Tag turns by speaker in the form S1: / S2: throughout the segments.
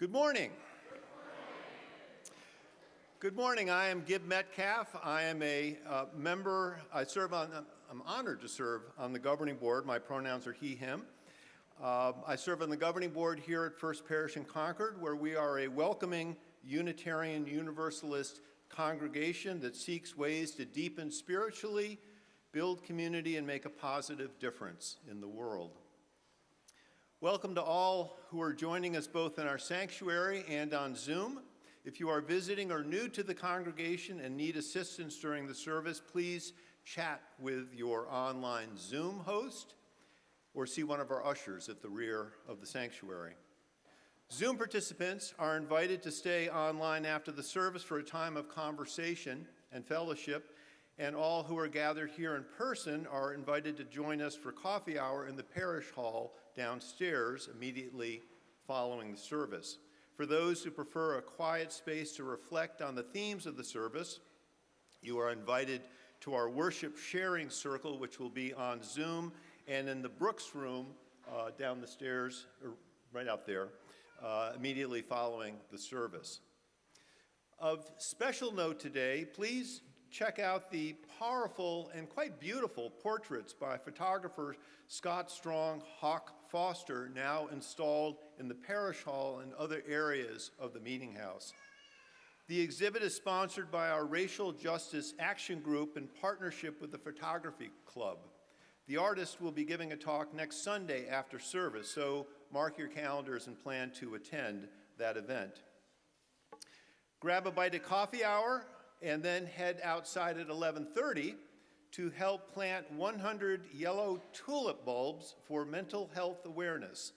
S1: Good morning. Good morning. I am Gib Metcalf. I am a member. I'm honored to serve on the governing board. My pronouns are he, him. I serve on the governing board here at First Parish in Concord, where we are a welcoming Unitarian Universalist congregation that seeks ways to deepen spiritually, build community, and make a positive difference in the world. Welcome to all who are joining us both in our sanctuary and on Zoom. If you are visiting or new to the congregation and need assistance during the service, please chat with your online Zoom host or see one of our ushers at the rear of the sanctuary. Zoom participants are invited to stay online after the service for a time of conversation and fellowship, and all who are gathered here in person are invited to join us for coffee hour in the parish hall downstairs immediately following the service. For those who prefer a quiet space to reflect on the themes of the service, you are invited to our worship sharing circle, which will be on Zoom and in the Brooks room down the stairs, or right out there, immediately following the service. Of special note today, please check out the powerful and quite beautiful portraits by photographer Scott Strong Hawk Foster, now installed in the parish hall and other areas of the meeting house. The exhibit is sponsored by our Racial Justice Action Group in partnership with the Photography Club. The artist will be giving a talk next Sunday after service, so mark your calendars and plan to attend that event. Grab a bite at coffee hour and then head outside at 11:30 to help plant 100 yellow tulip bulbs for mental health awareness.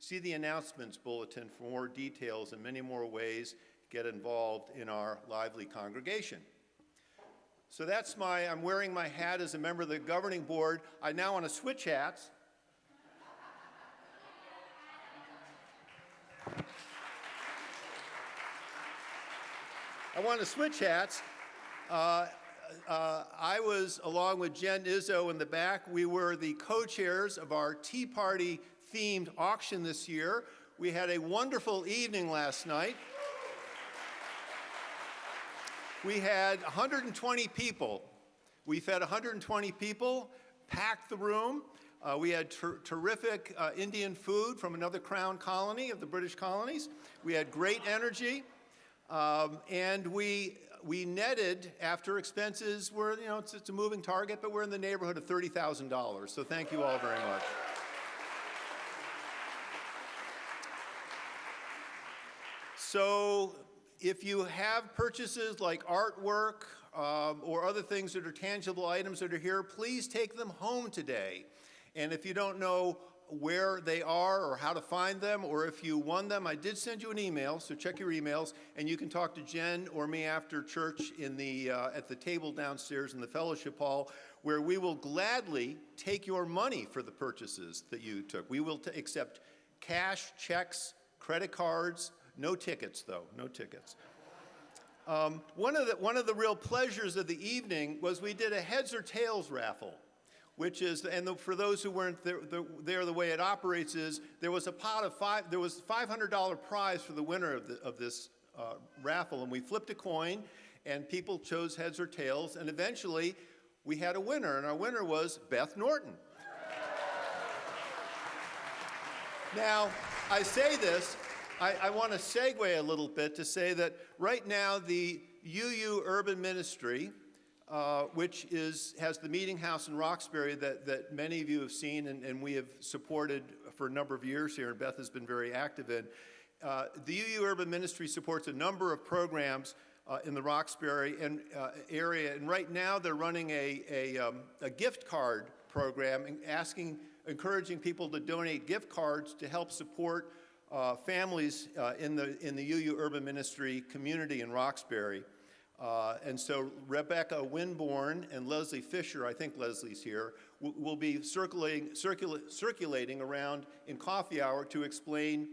S1: See the announcements bulletin for more details and many more ways to get involved in our lively congregation. So I'm wearing my hat as a member of the governing board. I now want to switch hats. I was, along with Jen Izzo in the back, we were the co-chairs of our Tea Party themed auction this year. We had a wonderful evening last night. We had 120 people. We fed 120 people, packed the room. We had terrific Indian food from another crown colony of the British colonies. We had great energy. And we netted, after expenses, it's a moving target, but we're in the neighborhood of $30,000. So thank you all very much. So if you have purchases like artwork or other things that are tangible items that are here, please take them home today. And if you don't know where they are or how to find them, or if you won them, I did send you an email, so check your emails, and you can talk to Jen or me after church at the table downstairs in the fellowship hall, where we will gladly take your money for the purchases that you took. We will accept cash, checks, credit cards, no tickets though, no tickets. One of the real pleasures of the evening was we did a heads or tails raffle, which is, for those who weren't there, the way it operates is there was a pot of there was $500 prize for the winner of this raffle, and we flipped a coin, and people chose heads or tails, and eventually we had a winner, and our winner was Beth Norton. Now, I say this, I want to segue a little bit to say that right now the UU Urban Ministry, which has the meeting house in Roxbury that many of you have seen and we have supported for a number of years here, and Beth has been very active in. The UU Urban Ministry supports a number of programs in the Roxbury area, and right now they're running a gift card program, encouraging people to donate gift cards to help support families in the UU Urban Ministry community in Roxbury. And so Rebecca Winborn and Leslie Fisher, I think Leslie's here, will be circulating around in coffee hour to explain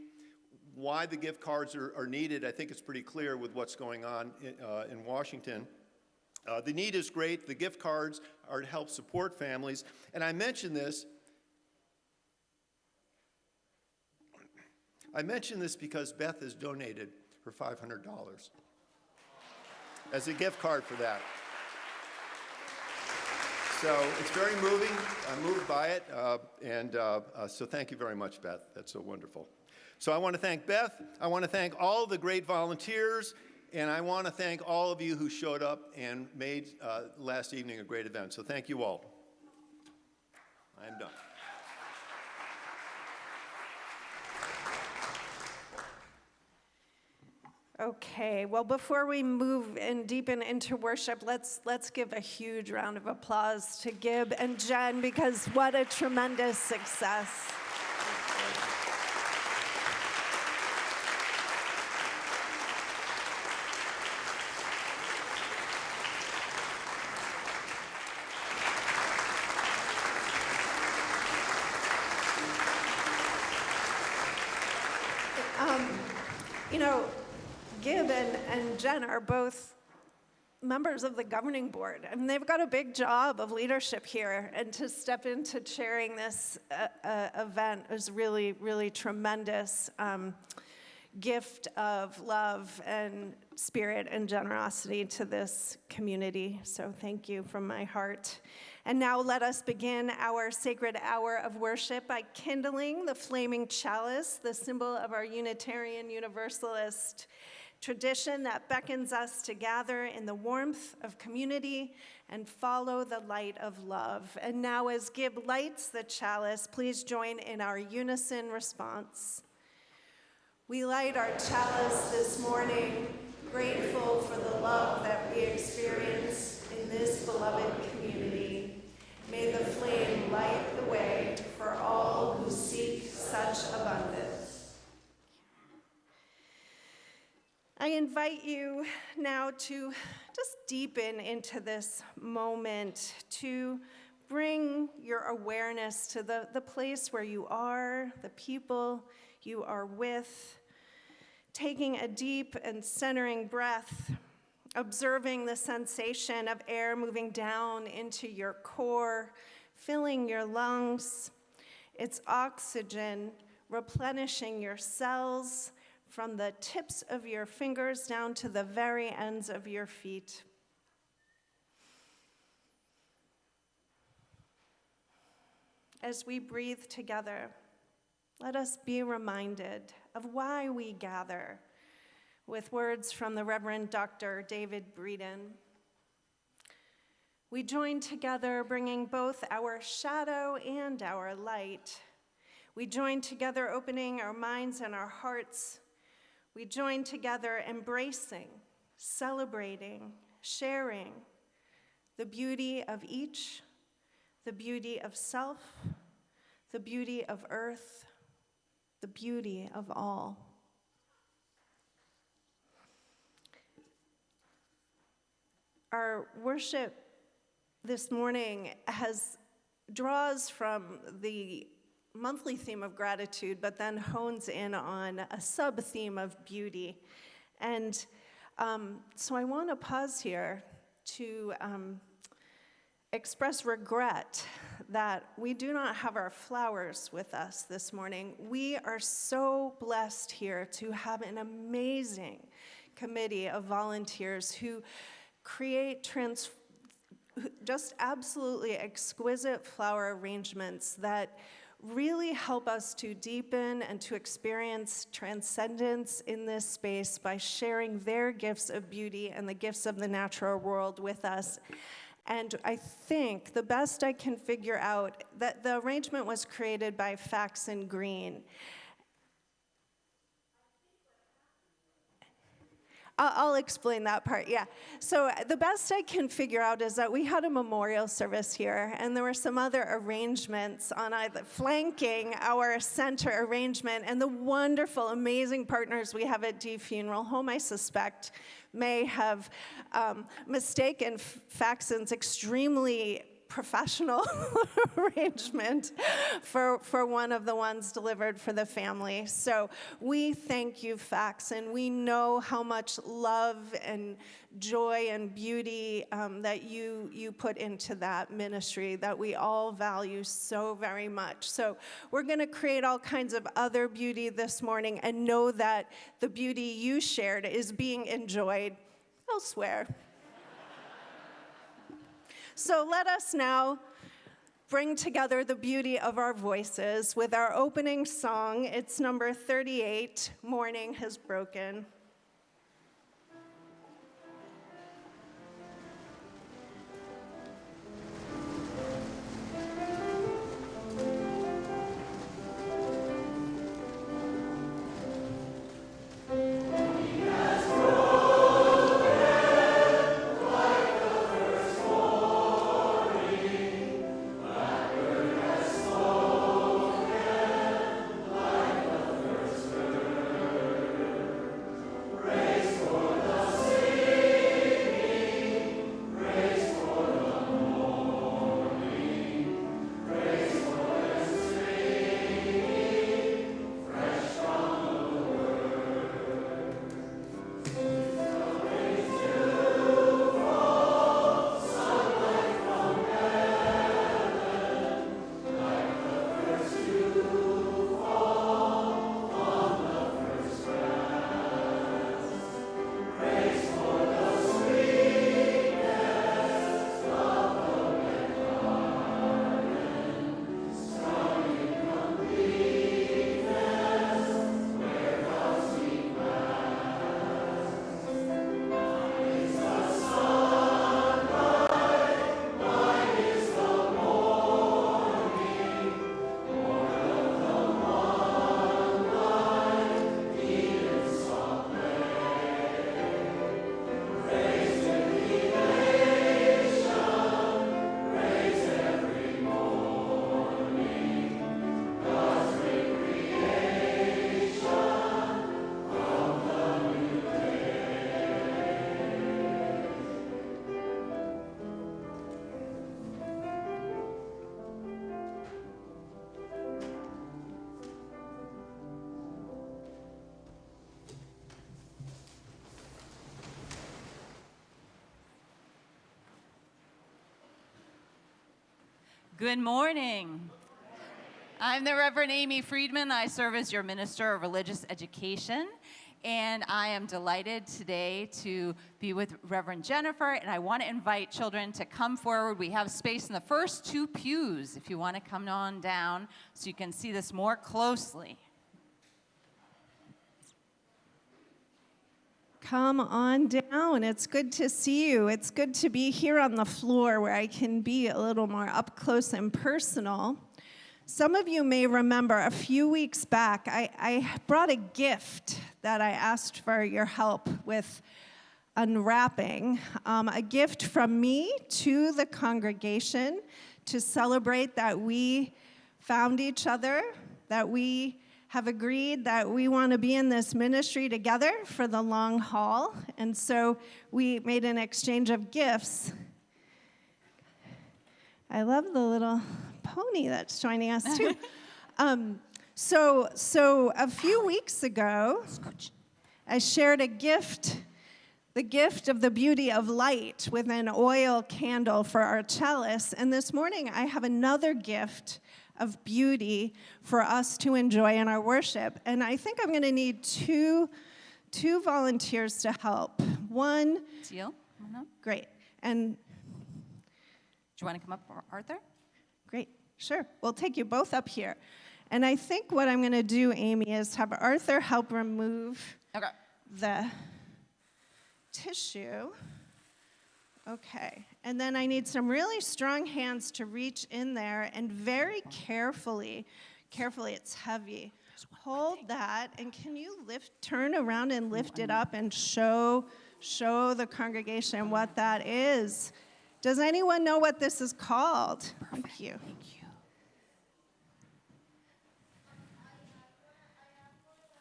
S1: why the gift cards are needed. I think it's pretty clear with what's going on in Washington. The need is great. The gift cards are to help support families. And I mention this I mention this because Beth has donated her $500 as a gift card for that. So it's very moving. I'm moved by it, so thank you very much, Beth. That's so wonderful. So I want to thank Beth. I want to thank all the great volunteers, and I want to thank all of you who showed up and made last evening a great event. So thank you all. I am done.
S2: Okay, well, before we move and deepen into worship, let's give a huge round of applause to Gib and Jen, because what a tremendous success. You know, Gib and Jen are both members of the governing board. I mean, they've got a big job of leadership here, and to step into chairing this event is really, really tremendous gift of love and spirit and generosity to this community. So thank you from my heart. And now let us begin our sacred hour of worship by kindling the flaming chalice, the symbol of our Unitarian Universalist tradition that beckons us to gather in the warmth of community and follow the light of love. And now, as Gib lights the chalice, please join in our unison response. We light our chalice this morning, grateful for the love that we experience in this beloved community. May the flame light the way for all who seek such abundance. I invite you now to just deepen into this moment, to bring your awareness to the place where you are, the people you are with, taking a deep and centering breath, observing the sensation of air moving down into your core, filling your lungs, its oxygen replenishing your cells from the tips of your fingers down to the very ends of your feet. As we breathe together, let us be reminded of why we gather, with words from the Reverend Dr. David Breeden. We join together, bringing both our shadow and our light. We join together, opening our minds and our hearts. We join together, embracing, celebrating, sharing the beauty of each, the beauty of self, the beauty of earth, the beauty of all. Our worship this morning draws from the monthly theme of gratitude, but then hones in on a sub-theme of beauty. And so I want to pause here to express regret that we do not have our flowers with us this morning. We are so blessed here to have an amazing committee of volunteers who create just absolutely exquisite flower arrangements that really help us to deepen and to experience transcendence in this space by sharing their gifts of beauty and the gifts of the natural world with us. And I think the best I can figure out, that the arrangement was created by Faxon Green. I'll explain that part, yeah. So the best I can figure out is that we had a memorial service here, and there were some other arrangements on either flanking our center arrangement, and the wonderful, amazing partners we have at D Funeral Home, I suspect, may have mistaken Faxon's extremely professional arrangement for one of the ones delivered for the family. So we thank you, Fax, and we know how much love and joy and beauty that you put into that ministry that we all value so very much. So we're going to create all kinds of other beauty this morning and know that the beauty you shared is being enjoyed elsewhere. So let us now bring together the beauty of our voices with our opening song. It's number 38, Morning Has Broken.
S3: Good morning. I'm the Reverend Amy Friedman. I serve as your Minister of Religious Education, and I am delighted today to be with Reverend Jennifer, and I want to invite children to come forward. We have space in the first 2 pews if you want to come on down so you can see this more closely.
S2: Come on down. It's good to see you. It's good to be here on the floor where I can be a little more up close and personal. Some of you may remember a few weeks back, I brought a gift that I asked for your help with unwrapping, a gift from me to the congregation to celebrate that we found each other, that we have agreed that we want to be in this ministry together for the long haul. And so we made an exchange of gifts. I love the little pony that's joining us too. So a few weeks ago, I shared a gift, the gift of the beauty of light with an oil candle for our chalice. And this morning I have another gift of beauty for us to enjoy in our worship. And I think I'm going to need two volunteers to help. One.
S3: Teal, come on up.
S2: Great. And
S3: Do you want to come up, Arthur?
S2: great. Sure. We'll take you both up here. And I think what I'm going to do, Amy, is have Arthur help remove the tissue. Okay. And then I need some really strong hands to reach in there and very carefully, it's heavy. Hold that, and can you turn around and lift it up and show the congregation what that is? Does anyone know what this is called? Thank you.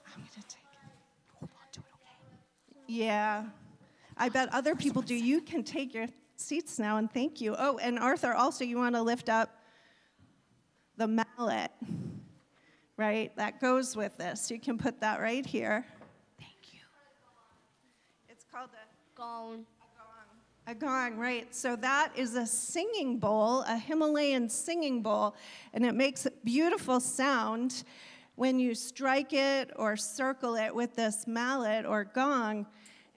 S2: I'm going to take it. Hold on to it, okay? Yeah. I bet other people do. You can take your seats now, and thank you. Oh, and Arthur, also, you want to lift up the mallet, right? That goes with this. You can put that right here.
S3: Thank you.
S2: It's called
S4: Gone.
S2: a gong, right? So that is a singing bowl, a Himalayan singing bowl, and it makes a beautiful sound when you strike it or circle it with this mallet or gong.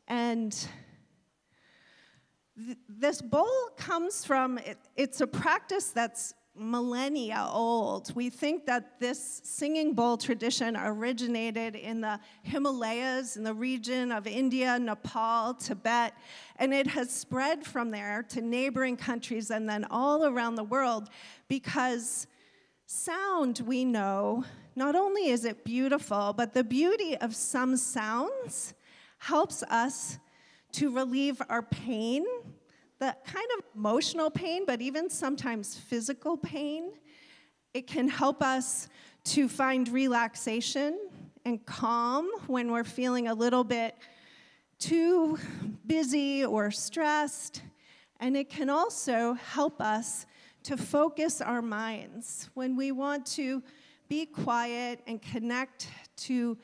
S2: And this bowl comes from, it's a practice that's millennia old. We think that this singing bowl tradition originated in the Himalayas, in the region of India, Nepal, Tibet, and it has spread from there to neighboring countries and then all around the world, because sound, we know, not only is it beautiful, but the beauty of some sounds helps us to relieve our pain, the kind of emotional pain, but even sometimes physical pain. It can help us to find relaxation and calm when we're feeling a little bit too busy or stressed. And it can also help us to focus our minds when we want to be quiet and connect to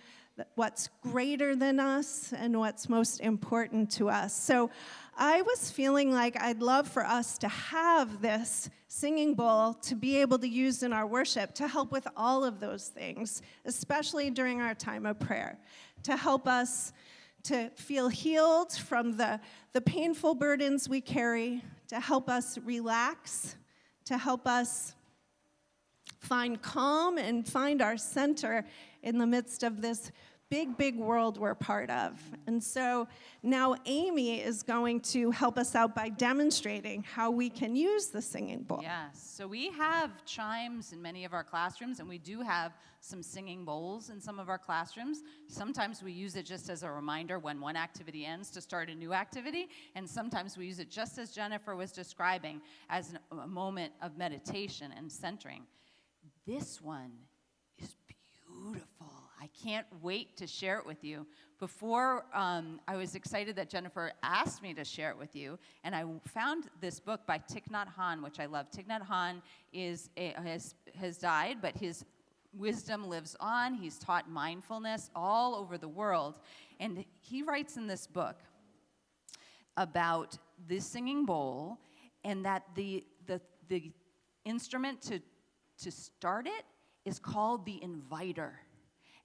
S2: what's greater than us and what's most important to us. So I was feeling like I'd love for us to have this singing bowl to be able to use in our worship to help with all of those things, especially during our time of prayer, to help us to feel healed from the painful burdens we carry, to help us relax, to help us find calm and find our center in the midst of this big, big world we're part of. And so now Amy is going to help us out by demonstrating how we can use the singing bowl.
S3: Yes, so we have chimes in many of our classrooms, and we do have some singing bowls in some of our classrooms. Sometimes we use it just as a reminder when one activity ends to start a new activity, and sometimes we use it just as Jennifer was describing as a moment of meditation and centering. This one is beautiful. I can't wait to share it with you. Before, I was excited that Jennifer asked me to share it with you, and I found this book by Thich Nhat Hanh, which I love. Thich Nhat Hanh has died, but his wisdom lives on. He's taught mindfulness all over the world, and he writes in this book about this singing bowl, and that the instrument to start it is called the inviter.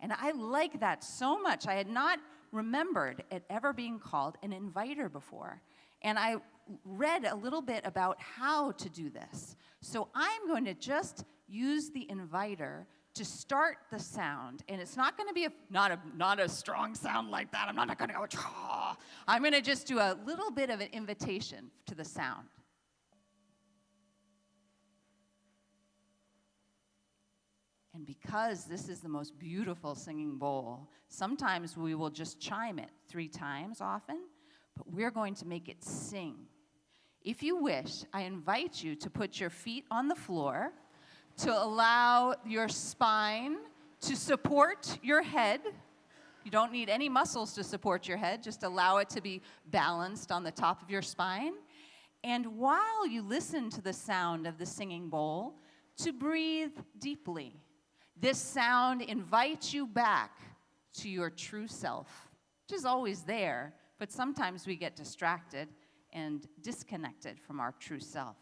S3: And I like that so much. I had not remembered it ever being called an inviter before. And I read a little bit about how to do this. So I'm going to just use the inviter to start the sound. And it's not going to be not a strong sound like that. I'm not going to go, Chaw. I'm going to just do a little bit of an invitation to the sound. And because this is the most beautiful singing bowl, sometimes we will just chime it 3 times often, but we're going to make it sing. If you wish, I invite you to put your feet on the floor to allow your spine to support your head. You don't need any muscles to support your head, just allow it to be balanced on the top of your spine. And while you listen to the sound of the singing bowl, to breathe deeply. This sound invites you back to your true self, which is always there, but sometimes we get distracted and disconnected from our true self.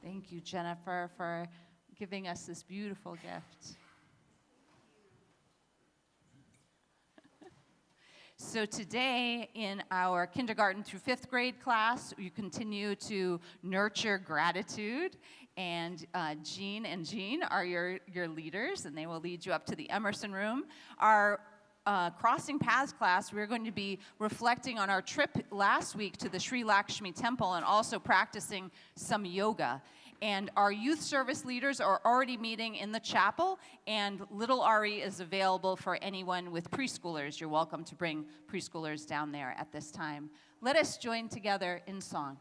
S3: Thank you, Jennifer, for giving us this beautiful gift. So today in our kindergarten through 5th grade class, you continue to nurture gratitude. And Jean and Jean are your leaders, and they will lead you up to the Emerson room. Our Crossing Paths class, we're going to be reflecting on our trip last week to the Sri Lakshmi Temple and also practicing some yoga. And our youth service leaders are already meeting in the chapel, and Little Ari is available for anyone with preschoolers. You're welcome to bring preschoolers down there at this time. Let us join together in song.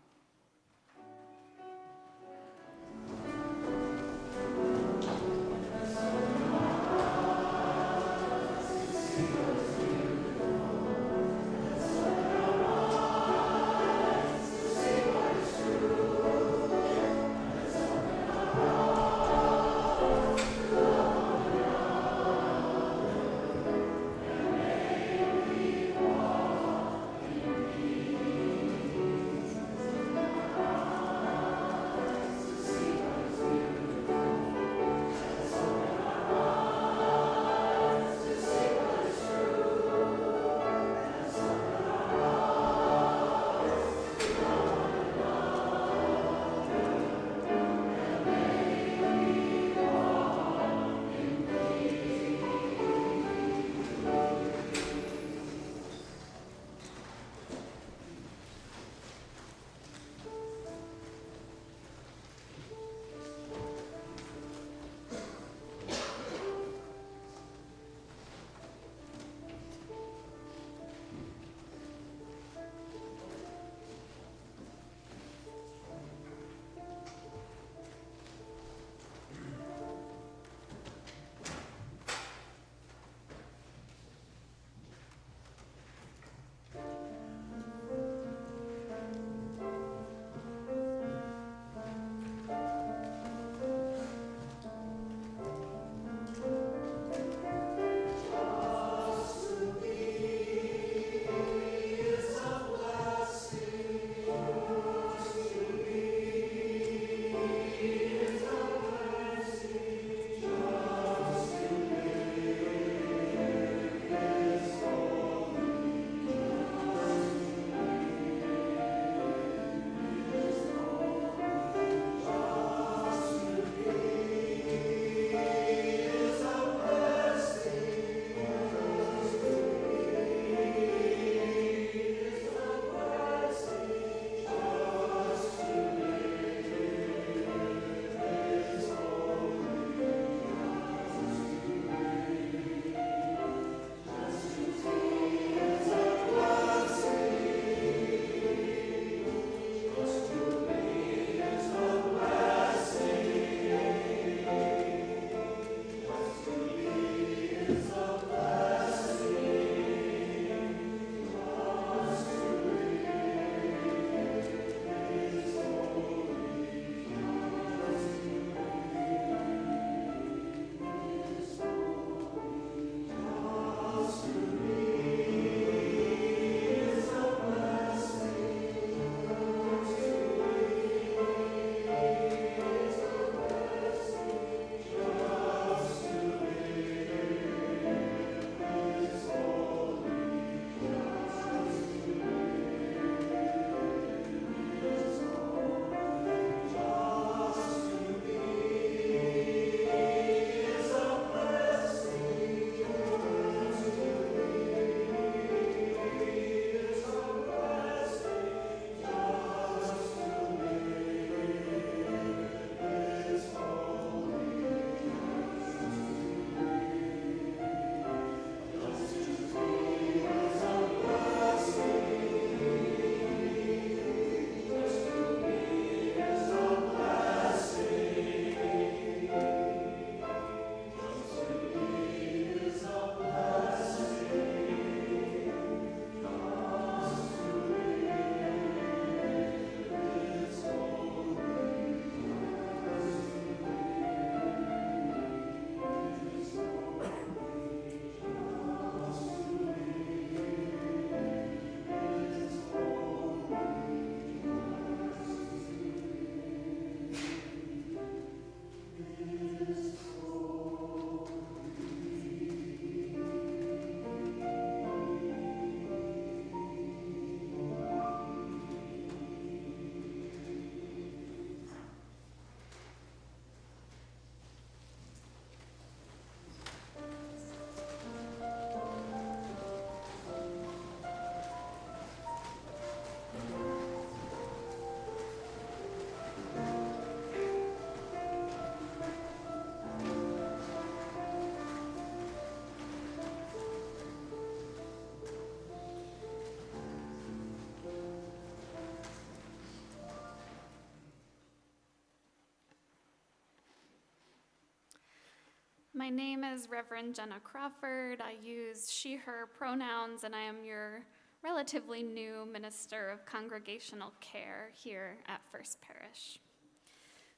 S4: My name is Reverend Jenna Crawford. I use she, her pronouns, and I am your relatively new minister of congregational care here at First Parish.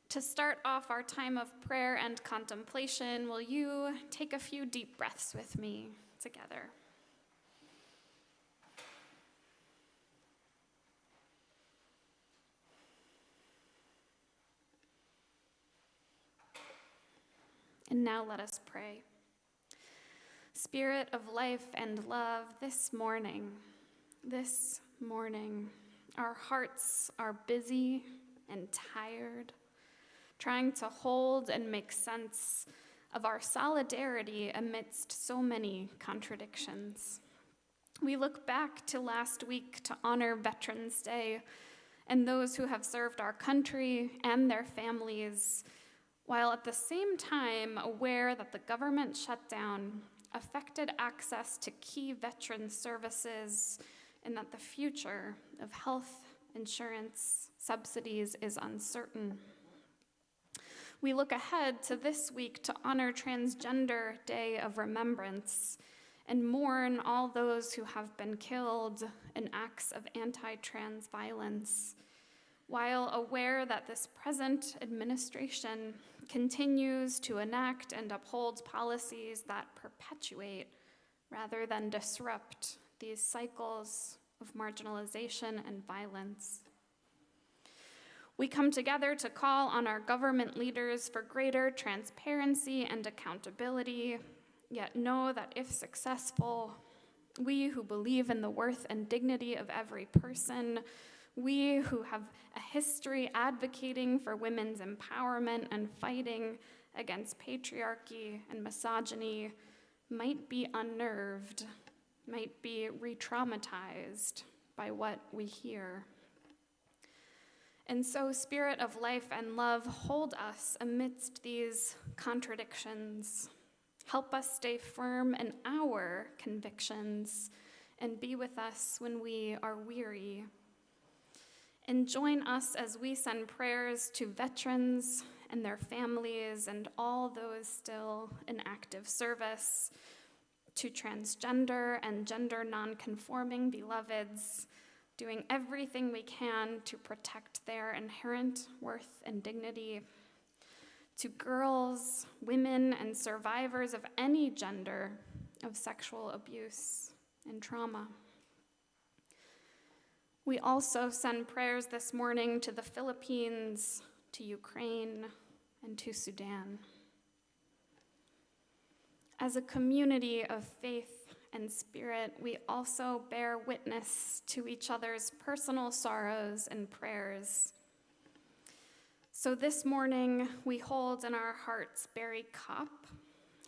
S4: To start off our time of prayer and contemplation, will you take a few deep breaths with me together? And now let us pray. Spirit of life and love, this morning, our hearts are busy and tired, trying to hold and make sense of our solidarity amidst so many contradictions. We look back to last week to honor Veterans Day and those who have served our country and their families, while at the same time aware that the government shutdown affected access to key veteran services and that the future of health insurance subsidies is uncertain. We look ahead to this week to honor Transgender Day of Remembrance and mourn all those who have been killed in acts of anti-trans violence, while aware that this present administration continues to enact and uphold policies that perpetuate rather than disrupt these cycles of marginalization and violence. We come together to call on our government leaders for greater transparency and accountability, yet know that if successful, we who believe in the worth and dignity of every person, we who have a history advocating for women's empowerment and fighting against patriarchy and misogyny, might be unnerved, might be re-traumatized by what we hear. And so, Spirit of life and love, hold us amidst these contradictions. Help us stay firm in our convictions and be with us when we are weary. And join us as we send prayers to veterans and their families and all those still in active service, to transgender and gender nonconforming beloveds, doing everything we can to protect their inherent worth and dignity, to girls, women, and survivors of any gender of sexual abuse and trauma. We also send prayers this morning to the Philippines, to Ukraine, and to Sudan. As a community of faith and spirit, we also bear witness to each other's personal sorrows and prayers. So this morning, we hold in our hearts Barry Kopp,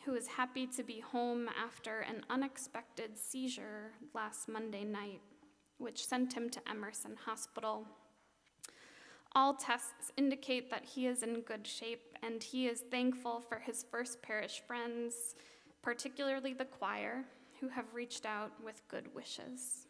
S4: who is happy to be home after an unexpected seizure last Monday night, which sent him to Emerson Hospital. All tests indicate that he is in good shape, and he is thankful for his First Parish friends, particularly the choir, who have reached out with good wishes.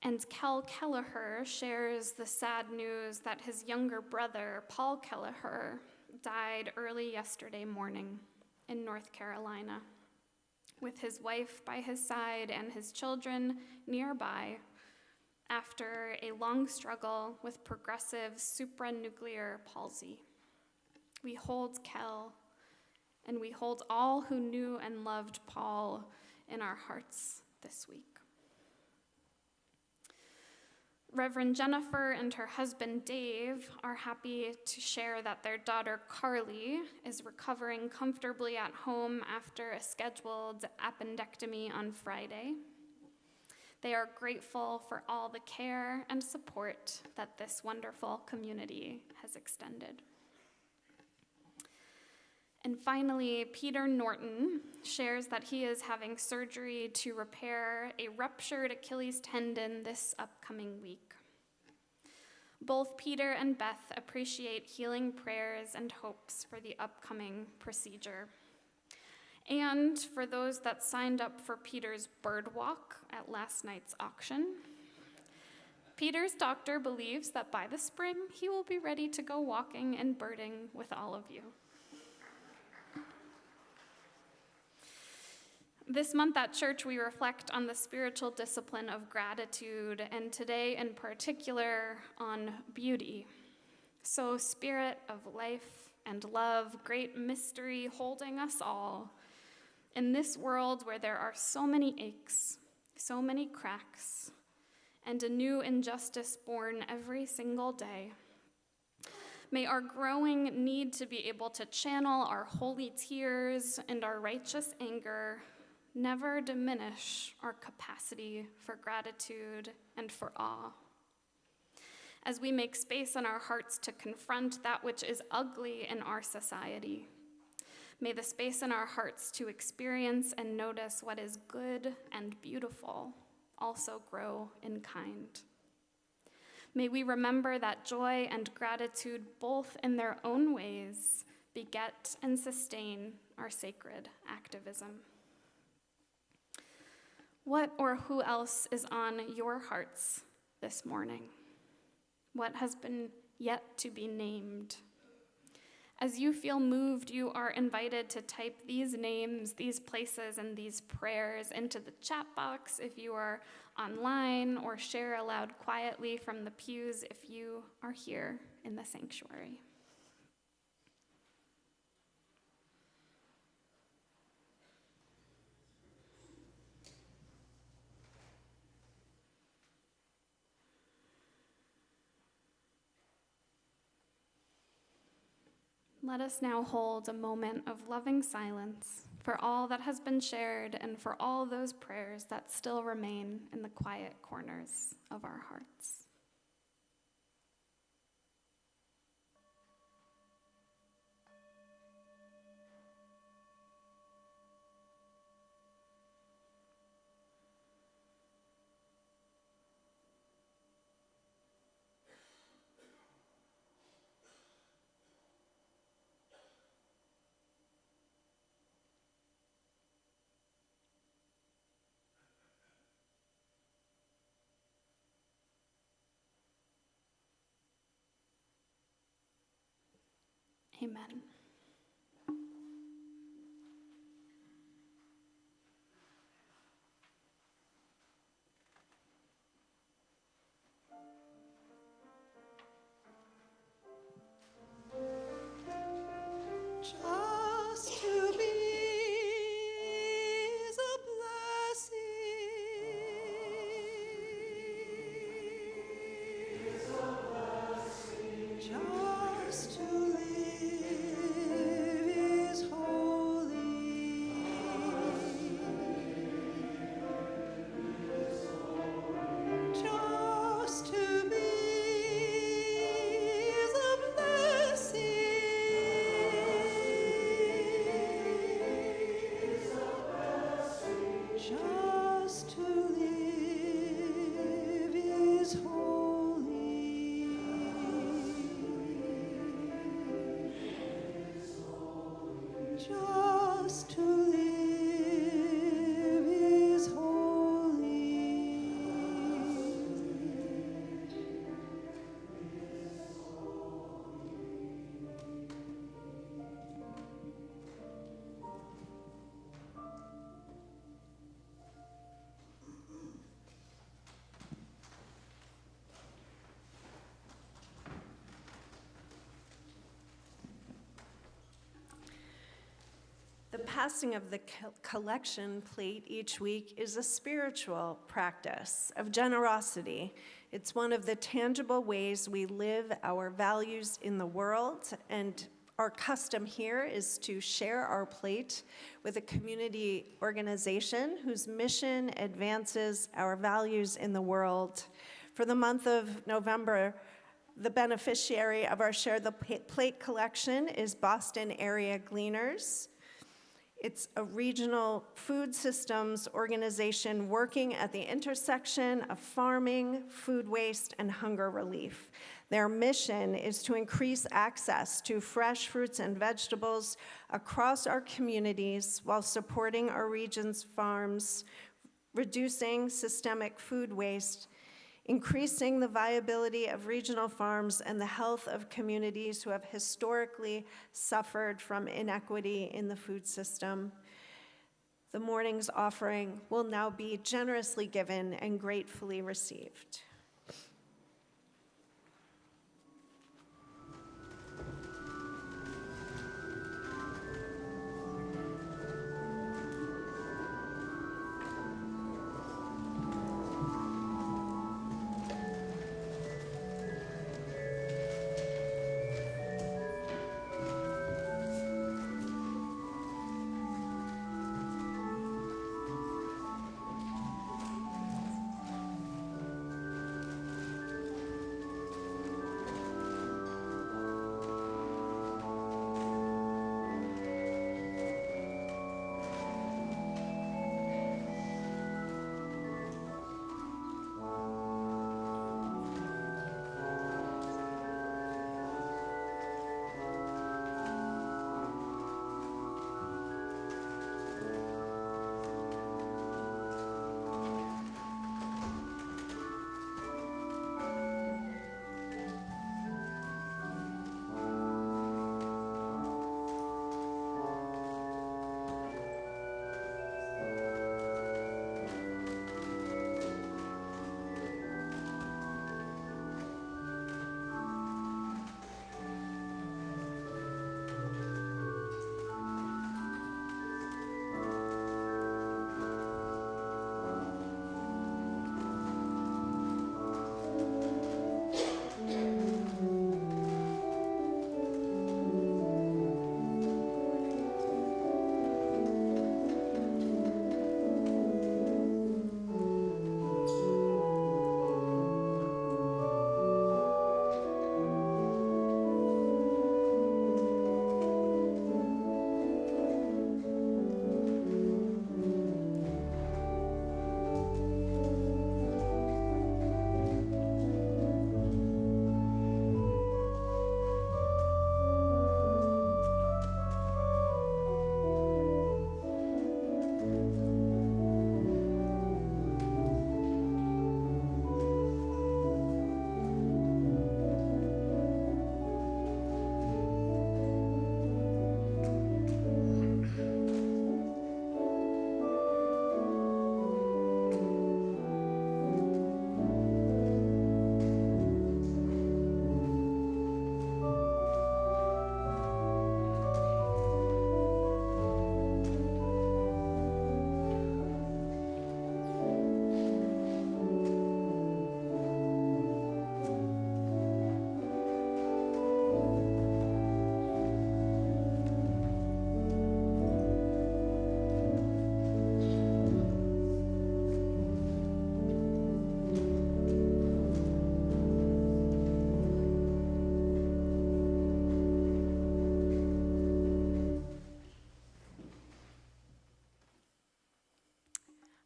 S4: And Kel Kelleher shares the sad news that his younger brother, Paul Kelleher, died early yesterday morning in North Carolina, with his wife by his side and his children nearby after a long struggle with progressive supranuclear palsy. We hold Kel, and we hold all who knew and loved Paul in our hearts this week. Reverend Jennifer and her husband Dave are happy to share that their daughter Carly is recovering comfortably at home after a scheduled appendectomy on Friday. They are grateful for all the care and support that this wonderful community has extended. And finally, Peter Norton shares that he is having surgery to repair a ruptured Achilles tendon this upcoming week. Both Peter and Beth appreciate healing prayers and hopes for the upcoming procedure. And for those that signed up for Peter's bird walk at last night's auction, Peter's doctor believes that by the spring, he will be ready to go walking and birding with all of you. This month at church, we reflect on the spiritual discipline of gratitude, and today in particular on beauty. So, spirit of life and love, great mystery holding us all. In this world where there are so many aches, so many cracks, and a new injustice born every single day, may our growing need to be able to channel our holy tears and our righteous anger never diminish our capacity for gratitude and for awe. As we make space in our hearts to confront that which is ugly in our society, may the space in our hearts to experience and notice what is good and beautiful also grow in kind. May we remember that joy and gratitude, both in their own ways, beget and sustain our sacred activism. What or who else is on your hearts this morning? What has been yet to be named? As you feel moved, you are invited to type these names, these places, and these prayers into the chat box if you are online, or share aloud quietly from the pews if you are here in the sanctuary. Let us now hold a moment of loving silence for all that has been shared and for all those prayers that still remain in the quiet corners of our hearts. Amen.
S5: Just to be is a blessing. Just to live is holy. Just to be is a blessing. Just to live is holy. Just to live is holy.
S2: The passing of the collection plate each week is a spiritual practice of generosity. It's one of the tangible ways we live our values in the world, and our custom here is to share our plate with a community organization whose mission advances our values in the world. For the month of November, the beneficiary of our Share the Plate collection is Boston Area Gleaners. It's a regional food systems organization working at the intersection of farming, food waste, and hunger relief. Their mission is to increase access to fresh fruits and vegetables across our communities while supporting our region's farms, reducing systemic food waste, increasing the viability of regional farms and the health of communities who have historically suffered from inequity in the food system. The morning's offering will now be generously given and gratefully received.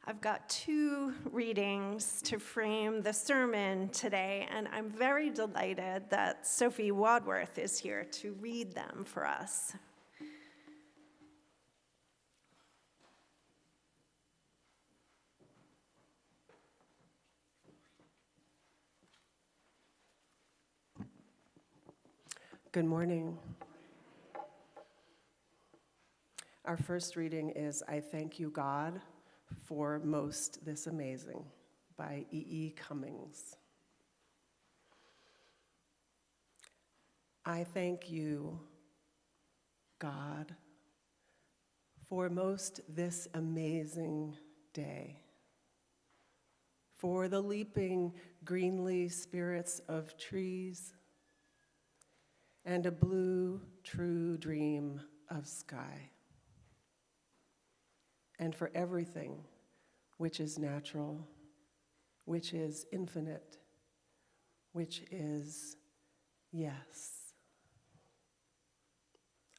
S2: I've got two readings to frame the sermon today, and I'm very delighted that Sophie Wadworth is here to read them for us.
S6: Good morning. Our first reading is I Thank You, God, for Most This Amazing by E. Cummings. I thank you, God, for most this amazing day, for the leaping greenly spirits of trees and a blue, true dream of sky, and for everything which is natural, which is infinite, which is yes.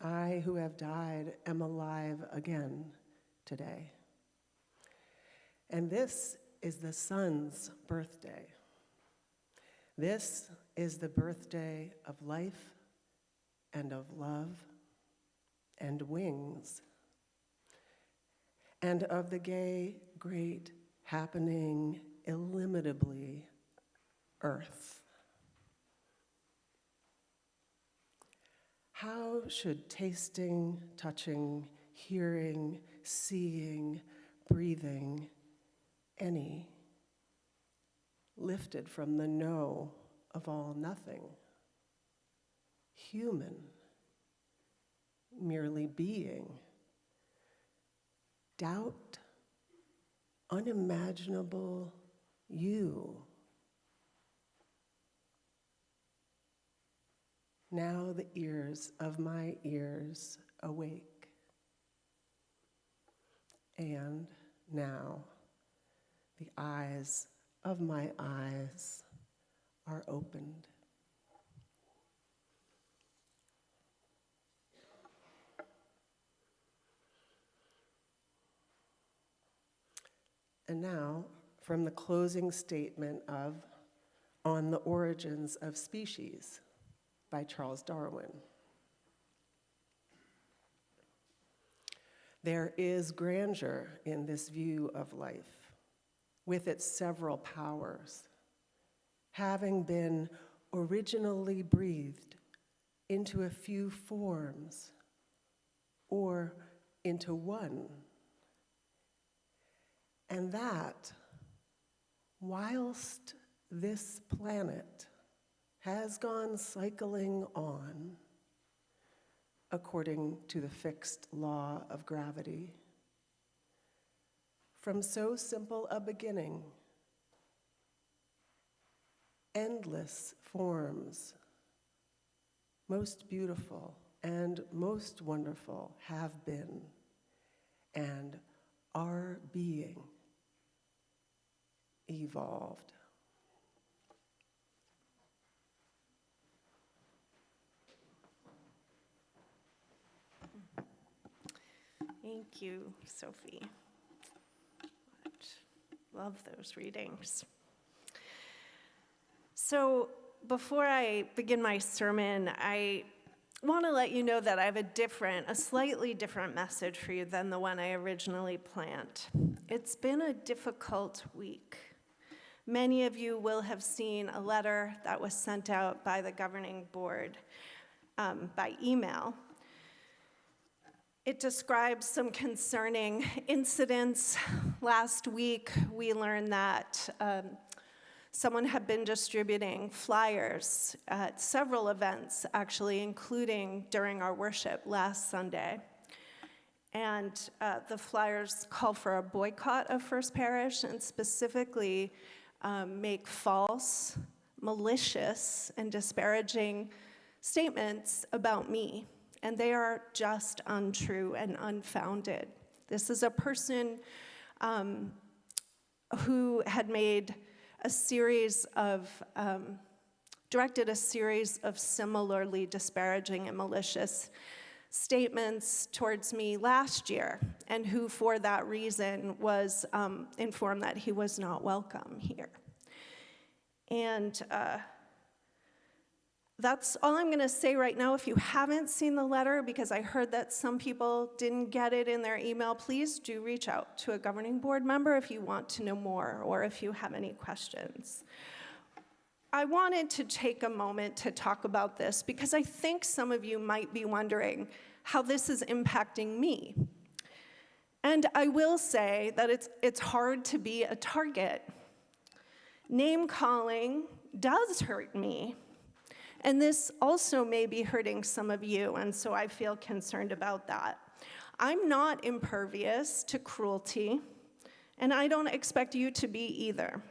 S6: I who have died am alive again today. And this is the Son's birthday. This is the birthday of life and of love and wings, and of the gay, great, happening, illimitably earth. How should tasting, touching, hearing, seeing, breathing, any, lifted from the no of all nothing, human, merely being, doubt, unimaginable you. Now the ears of my ears awake, and now the eyes of my eyes are opened. And now, from the closing statement of On the Origins of Species by Charles Darwin. There is grandeur in this view of life, with its several powers, having been originally breathed into a few forms or into one. And that, whilst this planet has gone cycling on, according to the fixed law of gravity, from so simple a beginning, endless forms, most beautiful and most wonderful, have been and are being evolved.
S2: Thank you, Sophie. Love those readings. So before I begin my sermon, I want to let you know that I have a slightly different message for you than the one I originally planned. It's been a difficult week. Many of you will have seen a letter that was sent out by the governing board by email. It describes some concerning incidents. Last week, we learned that someone had been distributing flyers at several events, actually, including during our worship last Sunday. And the flyers call for a boycott of First Parish and specifically make false, malicious, and disparaging statements about me. And they are just untrue and unfounded. This is a person who had directed a series of similarly disparaging and malicious statements towards me last year, and who for that reason was informed that he was not welcome here. And that's all I'm going to say right now. If you haven't seen the letter, because I heard that some people didn't get it in their email, please do reach out to a governing board member if you want to know more or if you have any questions. I wanted to take a moment to talk about this because I think some of you might be wondering how this is impacting me. And I will say that it's hard to be a target. Name calling does hurt me. And this also may be hurting some of you, and so I feel concerned about that. I'm not impervious to cruelty, and I don't expect you to be either.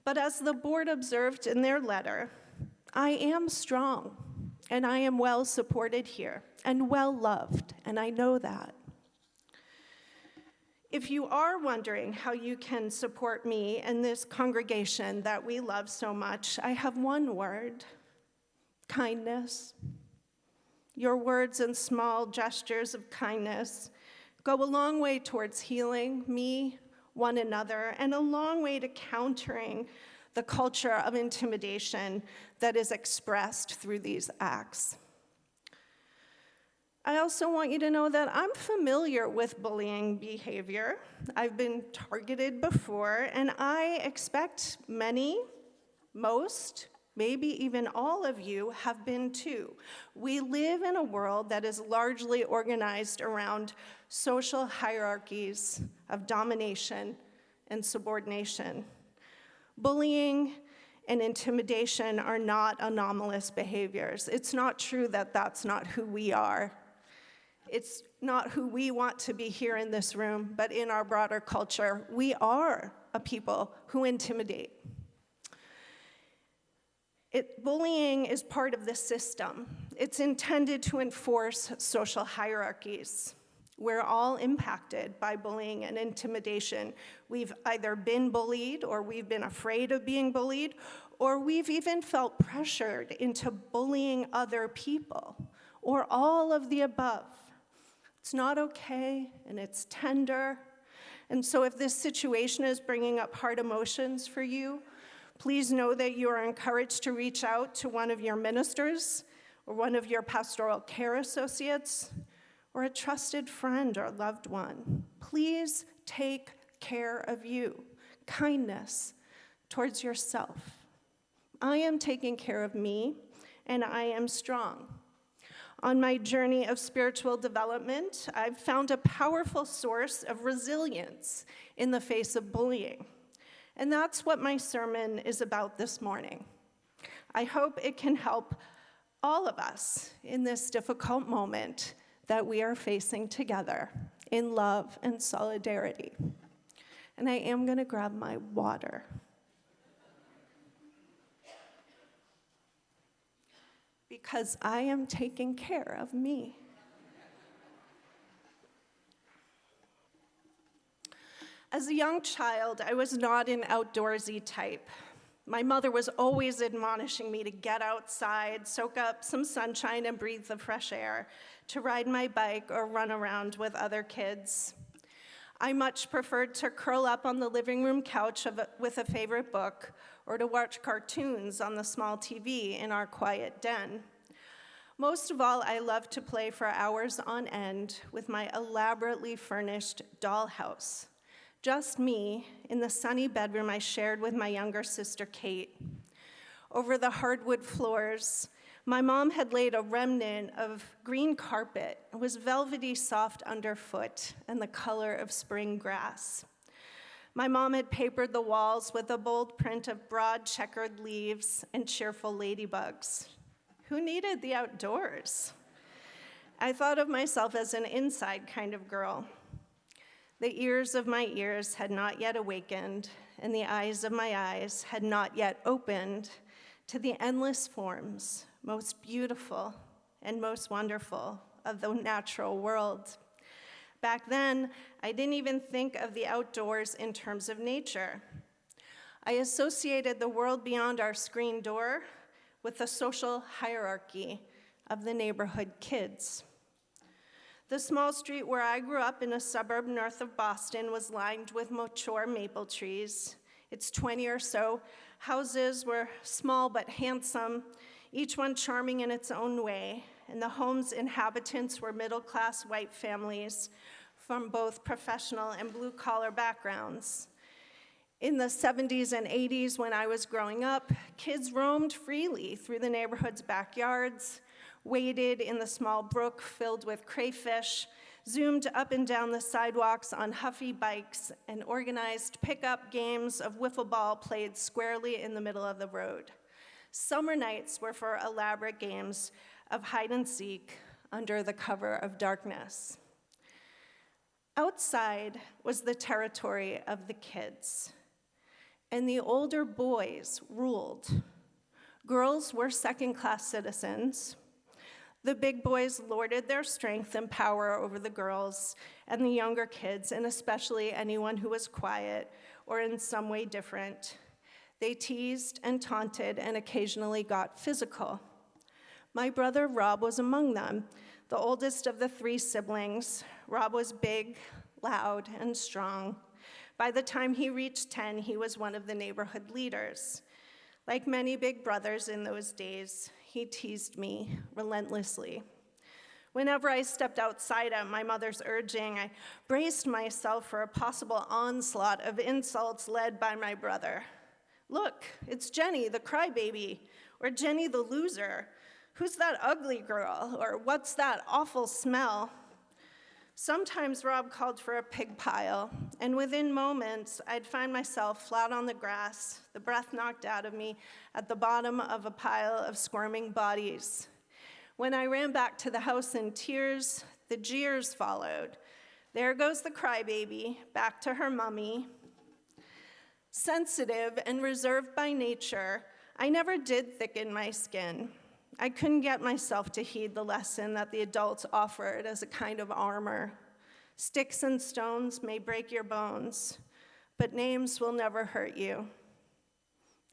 S2: But as the board observed in their letter, I am strong, and I am well supported here, and well loved, and I know that. If you are wondering how you can support me and this congregation that we love so much, I have one word: kindness. Your words and small gestures of kindness go a long way towards healing me, one another, and a long way to countering the culture of intimidation that is expressed through these acts. I also want you to know that I'm familiar with bullying behavior. I've been targeted before, and I expect most Maybe even all of you have been too. We live in a world that is largely organized around social hierarchies of domination and subordination. Bullying and intimidation are not anomalous behaviors. It's not true that that's not who we are. It's not who we want to be here in this room, but in our broader culture, we are a people who intimidate. Bullying is part of the system. It's intended to enforce social hierarchies. We're all impacted by bullying and intimidation. We've either been bullied, or we've been afraid of being bullied, or we've even felt pressured into bullying other people, or all of the above. It's not okay, and it's tender. And so if this situation is bringing up hard emotions for you, please know that you are encouraged to reach out to one of your ministers or one of your pastoral care associates or a trusted friend or loved one. Please take care of you. Kindness towards yourself. I am taking care of me, and I am strong. On my journey of spiritual development, I've found a powerful source of resilience in the face of bullying. And that's what my sermon is about this morning. I hope it can help all of us in this difficult moment that we are facing together in love and solidarity. And I am going to grab my water. Because I am taking care of me. As a young child, I was not an outdoorsy type. My mother was always admonishing me to get outside, soak up some sunshine, and breathe the fresh air, to ride my bike or run around with other kids. I much preferred to curl up on the living room couch with a favorite book, or to watch cartoons on the small TV in our quiet den. Most of all, I loved to play for hours on end with my elaborately furnished dollhouse. Just me in the sunny bedroom I shared with my younger sister, Kate. Over the hardwood floors, my mom had laid a remnant of green carpet. It was velvety soft underfoot and the color of spring grass. My mom had papered the walls with a bold print of broad checkered leaves and cheerful ladybugs. Who needed the outdoors? I thought of myself as an inside kind of girl. The ears of my ears had not yet awakened, and the eyes of my eyes had not yet opened to the endless forms, most beautiful and most wonderful of the natural world. Back then, I didn't even think of the outdoors in terms of nature. I associated the world beyond our screen door with the social hierarchy of the neighborhood kids. The small street where I grew up in a suburb north of Boston was lined with mature maple trees. Its 20 or so houses were small but handsome, each one charming in its own way, and the home's inhabitants were middle-class white families from both professional and blue-collar backgrounds. In the 70s and 80s, when I was growing up, kids roamed freely through the neighborhood's backyards, waded in the small brook filled with crayfish, zoomed up and down the sidewalks on huffy bikes, and organized pickup games of wiffle ball played squarely in the middle of the road. Summer nights were for elaborate games of hide and seek under the cover of darkness. Outside was the territory of the kids, and the older boys ruled. Girls were second-class citizens. The big boys lorded their strength and power over the girls and the younger kids, and especially anyone who was quiet or in some way different. They teased and taunted and occasionally got physical. My brother Rob was among them, the oldest of the 3 siblings. Rob was big, loud, and strong. By the time he reached 10, he was one of the neighborhood leaders. Like many big brothers in those days, he teased me relentlessly. Whenever I stepped outside at my mother's urging, I braced myself for a possible onslaught of insults led by my brother. Look, it's Jenny, the crybaby, or Jenny, the loser. Who's that ugly girl? Or what's that awful smell? Sometimes Rob called for a pig pile, and within moments, I'd find myself flat on the grass, the breath knocked out of me, at the bottom of a pile of squirming bodies. When I ran back to the house in tears, the jeers followed. There goes the crybaby, back to her mummy. Sensitive and reserved by nature, I never did thicken my skin. I couldn't get myself to heed the lesson that the adults offered as a kind of armor. Sticks and stones may break your bones, but names will never hurt you.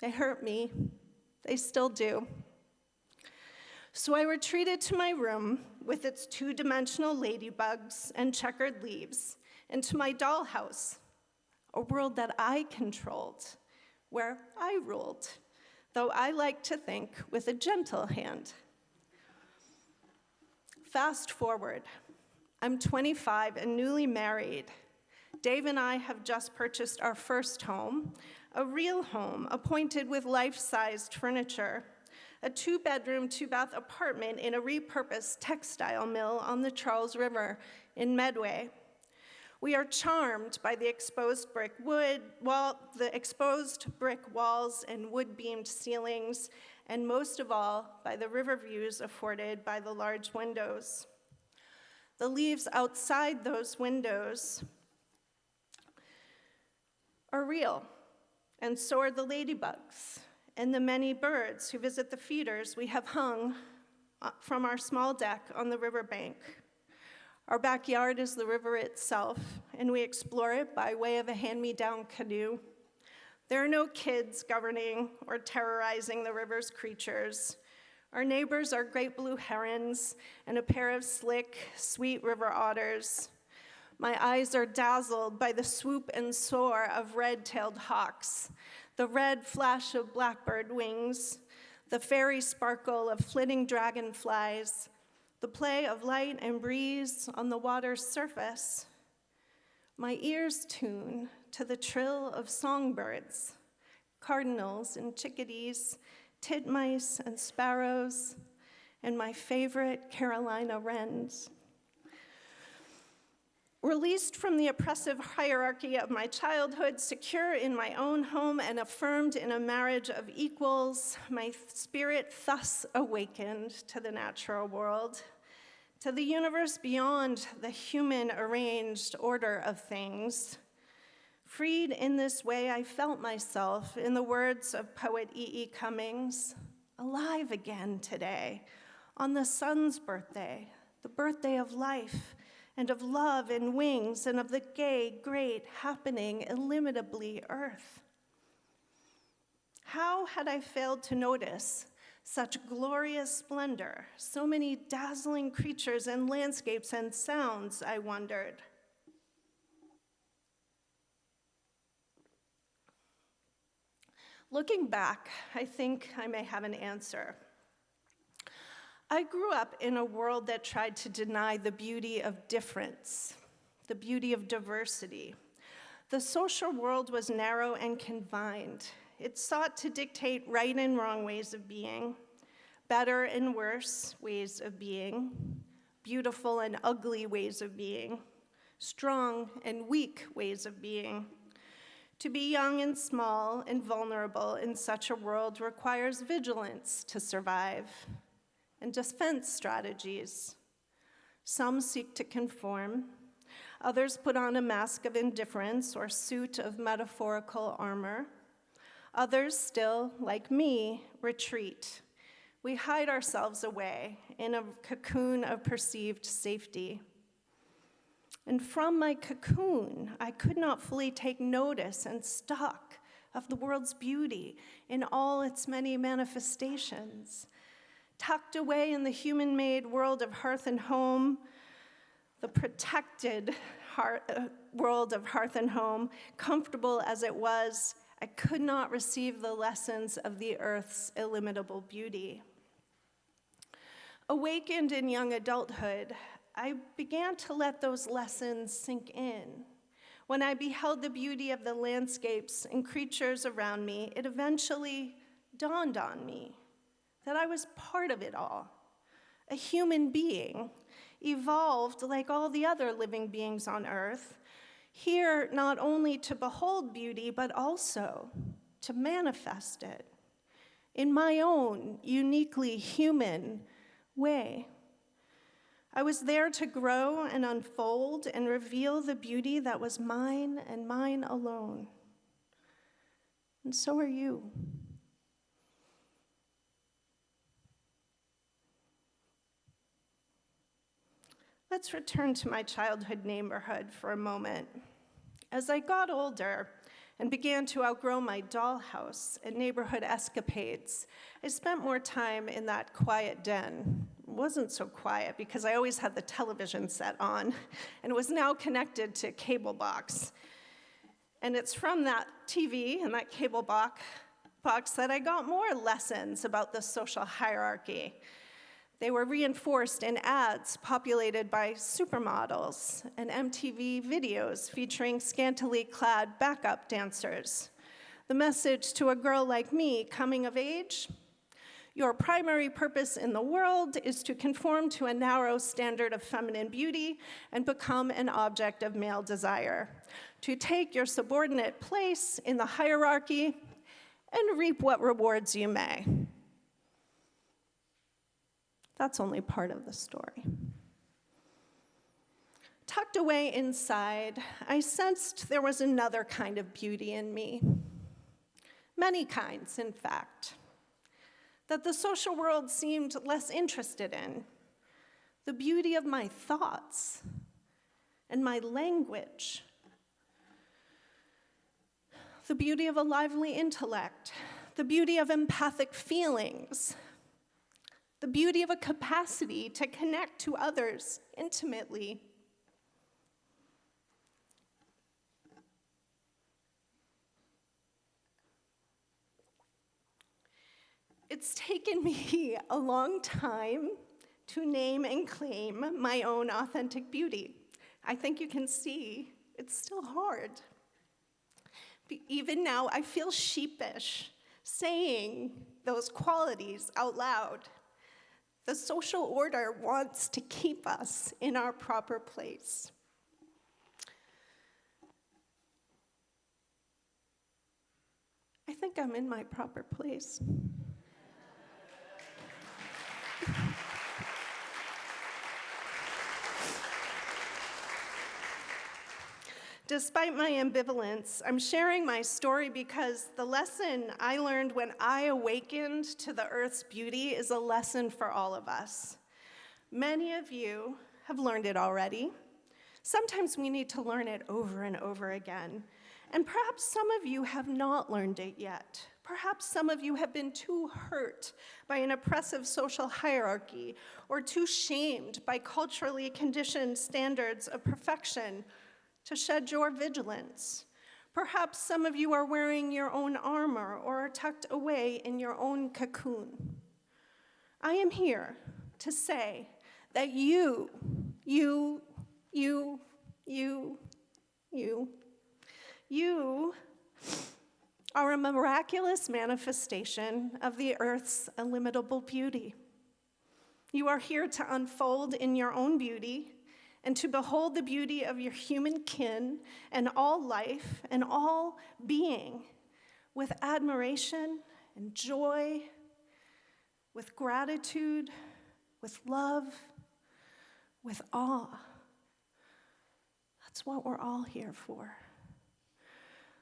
S2: They hurt me. They still do. So I retreated to my room with its two-dimensional ladybugs and checkered leaves, and to my dollhouse, a world that I controlled, where I ruled, though I like to think with a gentle hand. Fast forward, I'm 25 and newly married. Dave and I have just purchased our first home, a real home appointed with life-sized furniture, a 2-bedroom, 2-bath apartment in a repurposed textile mill on the Charles River in Medway. We are charmed by the exposed brick walls and wood-beamed ceilings, and most of all, by the river views afforded by the large windows. The leaves outside those windows are real, and so are the ladybugs and the many birds who visit the feeders we have hung from our small deck on the riverbank. Our backyard is the river itself, and we explore it by way of a hand-me-down canoe. There are no kids governing or terrorizing the river's creatures. Our neighbors are great blue herons and a pair of slick, sweet river otters. My eyes are dazzled by the swoop and soar of red-tailed hawks, the red flash of blackbird wings, the fairy sparkle of flitting dragonflies, the play of light and breeze on the water's surface. My ears tune to the trill of songbirds, cardinals and chickadees, titmice and sparrows, and my favorite Carolina wrens. Released from the oppressive hierarchy of my childhood, secure in my own home and affirmed in a marriage of equals, my spirit thus awakened to the natural world, to the universe beyond the human arranged order of things. Freed in this way, I felt myself, in the words of poet E.E. Cummings, alive again today, on the sun's birthday, the birthday of life, and of love and wings, and of the gay, great, happening, illimitably earth. How had I failed to notice such glorious splendor, so many dazzling creatures and landscapes and sounds, I wondered. Looking back, I think I may have an answer. I grew up in a world that tried to deny the beauty of difference, the beauty of diversity. The social world was narrow and confined. It sought to dictate right and wrong ways of being, better and worse ways of being, beautiful and ugly ways of being, strong and weak ways of being. To be young and small and vulnerable in such a world requires vigilance to survive, and defense strategies. Some seek to conform. Others put on a mask of indifference or suit of metaphorical armor. Others still, like me, retreat. We hide ourselves away in a cocoon of perceived safety. And from my cocoon, I could not fully take notice and stock of the world's beauty in all its many manifestations. Tucked away in the human-made world of hearth and home, the protected world of hearth and home, comfortable as it was, I could not receive the lessons of the earth's illimitable beauty. Awakened in young adulthood, I began to let those lessons sink in. When I beheld the beauty of the landscapes and creatures around me, it eventually dawned on me that I was part of it all, a human being, evolved like all the other living beings on earth, here not only to behold beauty, but also to manifest it in my own uniquely human way. I was there to grow and unfold and reveal the beauty that was mine and mine alone. And so are you. Let's return to my childhood neighborhood for a moment. As I got older and began to outgrow my dollhouse and neighborhood escapades, I spent more time in that quiet den. It wasn't so quiet because I always had the television set on, and it was now connected to cable box. And it's from that TV and that cable box that I got more lessons about the social hierarchy. They were reinforced in ads populated by supermodels and MTV videos featuring scantily clad backup dancers. The message to a girl like me coming of age: your primary purpose in the world is to conform to a narrow standard of feminine beauty and become an object of male desire, to take your subordinate place in the hierarchy and reap what rewards you may. That's only part of the story. Tucked away inside, I sensed there was another kind of beauty in me. Many kinds, in fact, that the social world seemed less interested in. The beauty of my thoughts and my language. The beauty of a lively intellect. The beauty of empathic feelings. The beauty of a capacity to connect to others intimately. It's taken me a long time to name and claim my own authentic beauty. I think you can see it's still hard. Even now, I feel sheepish saying those qualities out loud. The social order wants to keep us in our proper place. I think I'm in my proper place. Despite my ambivalence, I'm sharing my story because the lesson I learned when I awakened to the earth's beauty is a lesson for all of us. Many of you have learned it already. Sometimes we need to learn it over and over again. And perhaps some of you have not learned it yet. Perhaps some of you have been too hurt by an oppressive social hierarchy or too shamed by culturally conditioned standards of perfection to shed your vigilance. Perhaps some of you are wearing your own armor or are tucked away in your own cocoon. I am here to say that you are a miraculous manifestation of the earth's illimitable beauty. You are here to unfold in your own beauty and to behold the beauty of your human kin and all life and all being with admiration and joy, with gratitude, with love, with awe. That's what we're all here for.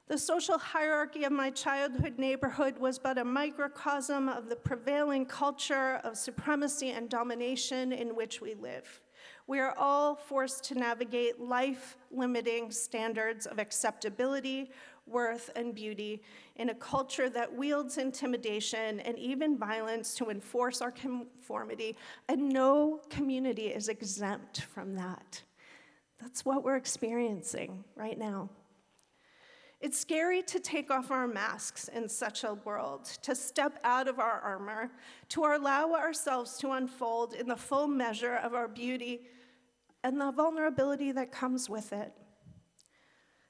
S2: The social hierarchy of my childhood neighborhood was but a microcosm of the prevailing culture of supremacy and domination in which we live. We are all forced to navigate life-limiting standards of acceptability, worth, and beauty in a culture that wields intimidation and even violence to enforce our conformity, and no community is exempt from that. That's what we're experiencing right now. It's scary to take off our masks in such a world, to step out of our armor, to allow ourselves to unfold in the full measure of our beauty and the vulnerability that comes with it.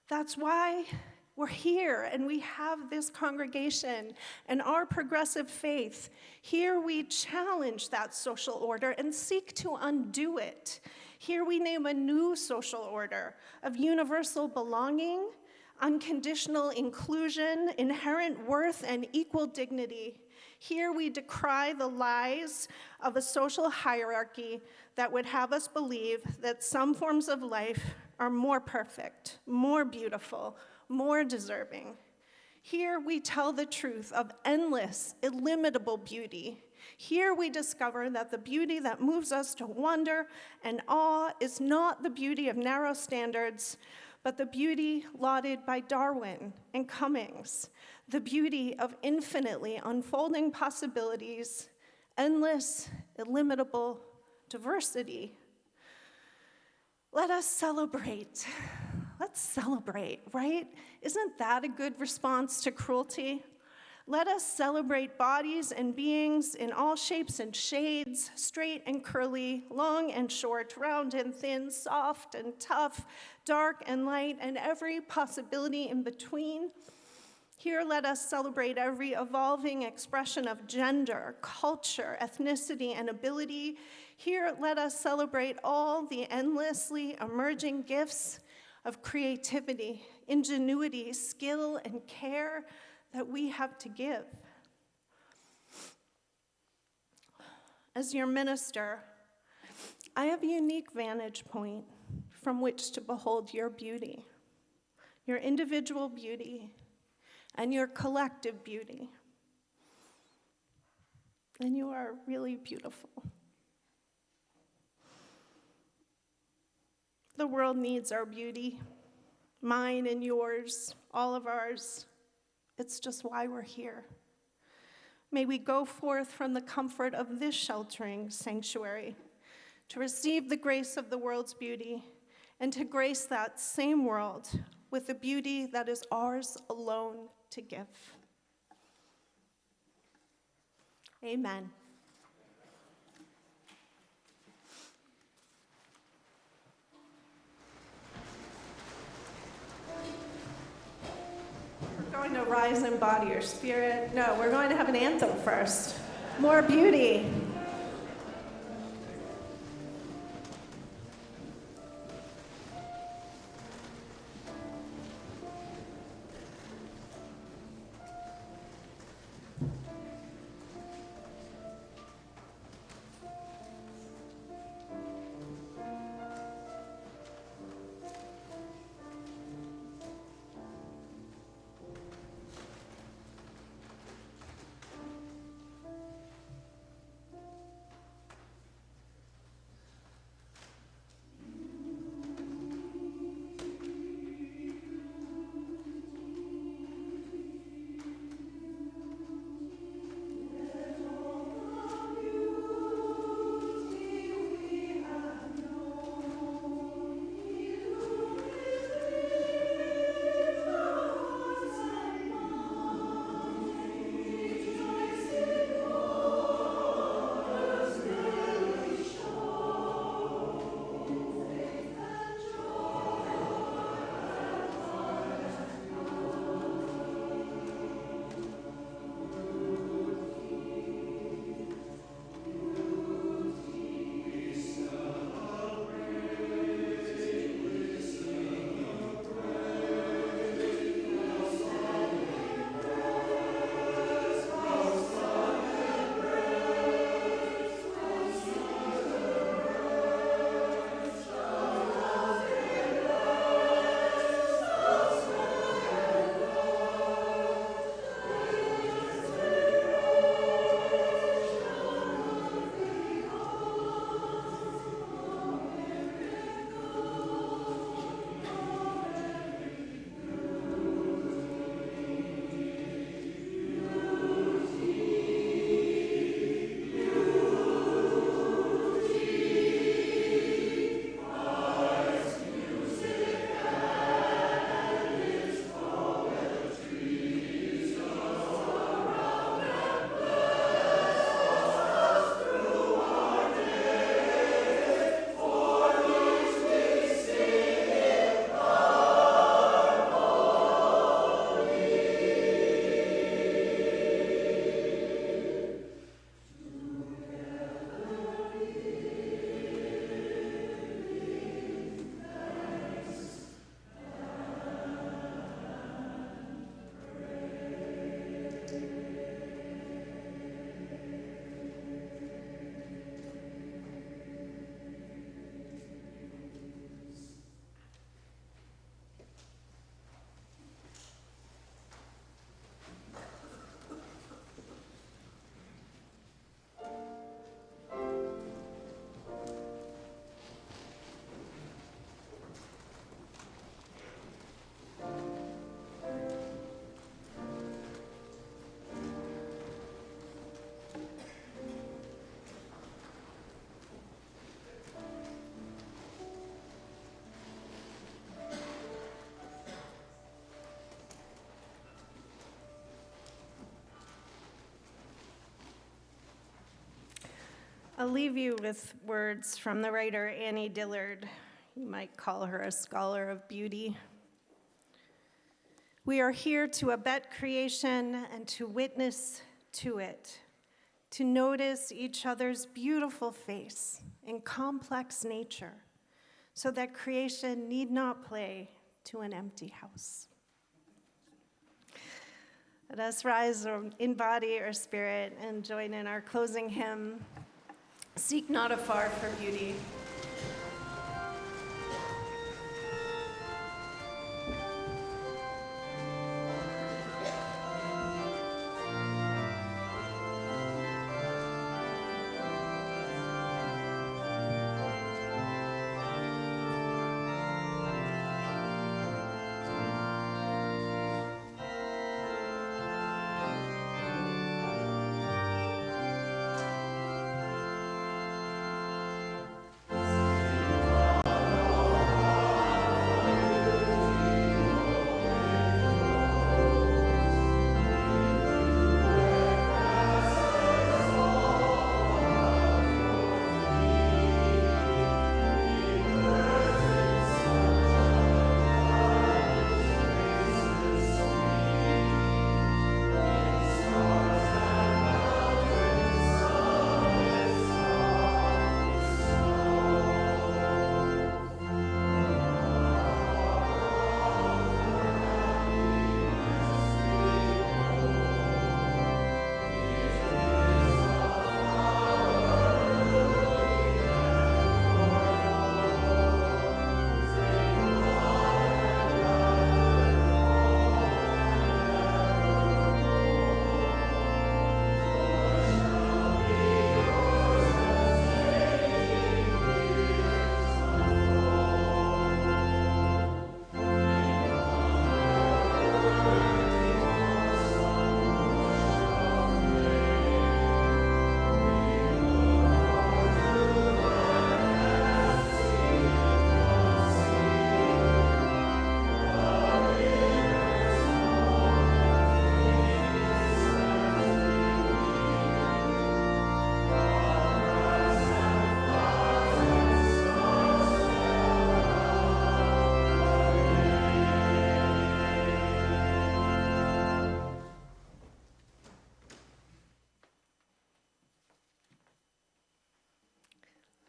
S2: That's why we're here and we have this congregation and our progressive faith. Here we challenge that social order and seek to undo it. Here we name a new social order of universal belonging, unconditional inclusion, inherent worth, and equal dignity. Here we decry the lies of a social hierarchy that would have us believe that some forms of life are more perfect, more beautiful, more deserving. Here we tell the truth of endless, illimitable beauty. Here we discover that the beauty that moves us to wonder and awe is not the beauty of narrow standards, but the beauty lauded by Darwin and Cummings, the beauty of infinitely unfolding possibilities, endless, illimitable diversity. Let us celebrate. Let's celebrate, right? Isn't that a good response to cruelty? Let us celebrate bodies and beings in all shapes and shades, straight and curly, long and short, round and thin, soft and tough, dark and light, and every possibility in between. Here, let us celebrate every evolving expression of gender, culture, ethnicity, and ability. Here, let us celebrate all the endlessly emerging gifts of creativity, ingenuity, skill, and care that we have to give. As your minister, I have a unique vantage point from which to behold your beauty, your individual beauty, and your collective beauty. And you are really beautiful. The world needs our beauty, mine and yours, all of ours. It's just why we're here. May we go forth from the comfort of this sheltering sanctuary to receive the grace of the world's beauty and to grace that same world with the beauty that is ours alone to give. Amen. We're going to rise and embody your spirit. No, we're going to have an anthem first. More beauty. I'll leave you with words from the writer Annie Dillard. You might call her a scholar of beauty. We are here to abet creation and to witness to it, to notice each other's beautiful face and complex nature, so that creation need not play to an empty house. Let us rise in body or spirit and join in our closing hymn, Seek Not Afar for Beauty.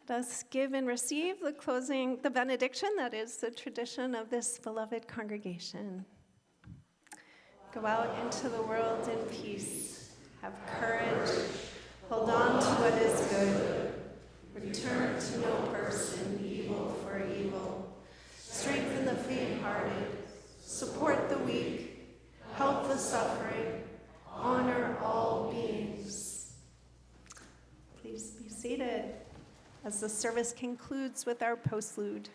S2: Let us give and receive the benediction that is the tradition of this beloved congregation. Go out into the world in peace. Have courage. Hold on to what is good. Return to no person evil for evil. Strengthen the faint-hearted. Support the weak. Help the suffering. Honor all beings. Please be seated as the service concludes with our postlude.